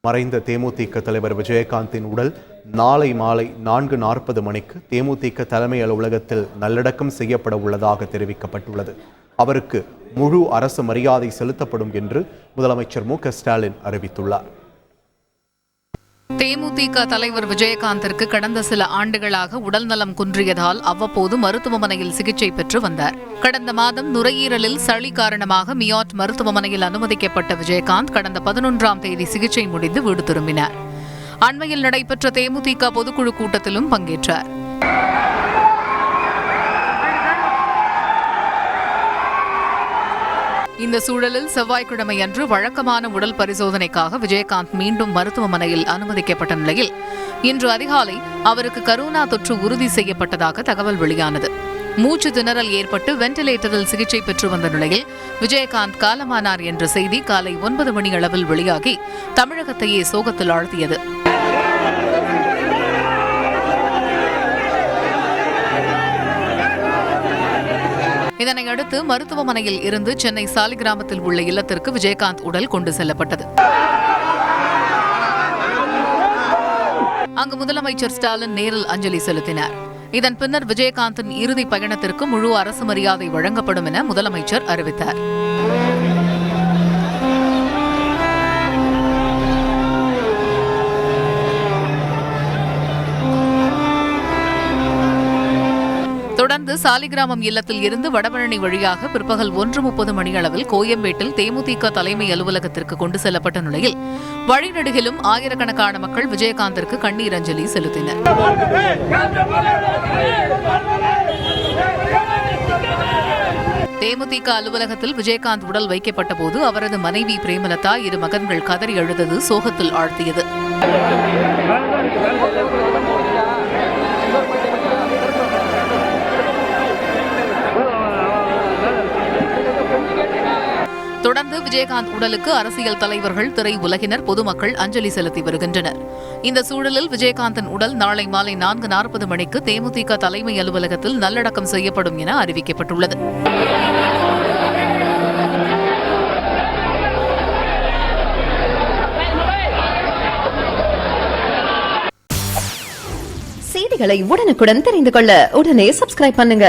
மறைந்த தேமுதிக தலைவர் விஜயகாந்தின் உடல் நாளை மாலை 4:40 மணிக்கு தேமுதிக தலைமை அலுவலகத்தில் நல்லடக்கம் செய்யப்பட உள்ளதாக தெரிவிக்கப்பட்டுள்ளது. அவருக்கு முழு அரசு மரியாதை செலுத்தப்படும் என்று முதலமைச்சர் மு.க. ஸ்டாலின் அறிவித்துள்ளார். தேமுதிக தலைவர் விஜயகாந்திற்கு கடந்த சில ஆண்டுகளாக உடல்நலம் குன்றியதால் அவ்வப்போது மருத்துவமனையில் சிகிச்சை பெற்று வந்தார். கடந்த மாதம் நுரையீரலில் சளி காரணமாக மியாட் மருத்துவமனையில் அனுமதிக்கப்பட்ட விஜயகாந்த் கடந்த 11ஆம் தேதி சிகிச்சை முடிந்து வீடு திரும்பினார். அண்மையில் நடைபெற்ற தேமுதிக பொதுக்குழு கூட்டத்திலும் பங்கேற்றார். இந்த சூழலில் செவ்வாய்க்கிழமை அன்று வழக்கமான உடல் பரிசோதனைக்காக விஜயகாந்த் மீண்டும் மருத்துவமனையில் அனுமதிக்கப்பட்ட நிலையில் இன்று அதிகாலை அவருக்கு கரோனா தொற்று உறுதி செய்யப்பட்டதாக தகவல் வெளியானது. மூச்சு திணறல் ஏற்பட்டு வெண்டிலேட்டரில் சிகிச்சை பெற்று வந்த நிலையில் விஜயகாந்த் காலமானார் என்ற செய்தி காலை 9 மணி அளவில் வெளியாகி தமிழகத்தையே சோகத்தில் ஆழ்த்தியது. இதனையடுத்து மருத்துவமனையில் இருந்து சென்னை சாலிகிராமத்தில் உள்ள இல்லத்திற்கு விஜயகாந்த் உடல் கொண்டு செல்லப்பட்டது. அங்கு முதலமைச்சர் ஸ்டாலின் நேரில் அஞ்சலி செலுத்தினார். இதன் பின்னர் விஜயகாந்தின் இறுதி பயணத்திற்கு முழு அரசு மரியாதை வழங்கப்படும் என முதலமைச்சர் அறிவித்தார். தொடர்ந்து சாலிகிராமம் இல்லத்தில் இருந்து வடபழனி வழியாக பிற்பகல் 1:30 மணியளவில் கோயம்பேட்டில் தேமுதிக தலைமை அலுவலகத்திற்கு கொண்டு செல்லப்பட்ட நிலையில் வழிநெடுகிலும் ஆயிரக்கணக்கான மக்கள் விஜயகாந்திற்கு கண்ணீர் அஞ்சலி செலுத்தினர். தேமுதிக அலுவலகத்தில் விஜயகாந்த் உடல் வைக்கப்பட்ட போது அவரது மனைவி பிரேமலதா, 2 மகன்கள் கதறி அழுதது சோகத்தில் ஆழ்த்தியது. தொடர்ந்து விஜயகாந்த் உடலுக்கு அரசியல் தலைவர்கள், திரை உலகினர், பொதுமக்கள் அஞ்சலி செலுத்தி வருகின்றனர். இந்த சூழலில் விஜயகாந்தின் உடல் நாளை மாலை 4:40 மணிக்கு தேமுதிக தலைமை அலுவலகத்தில் நல்லடக்கம் செய்யப்படும் என அறிவிக்கப்பட்டுள்ளது. செய்திகளை உடனுக்குடன் தெரிந்து கொள்ள உடனே சப்ஸ்கிரைப் பண்ணுங்க.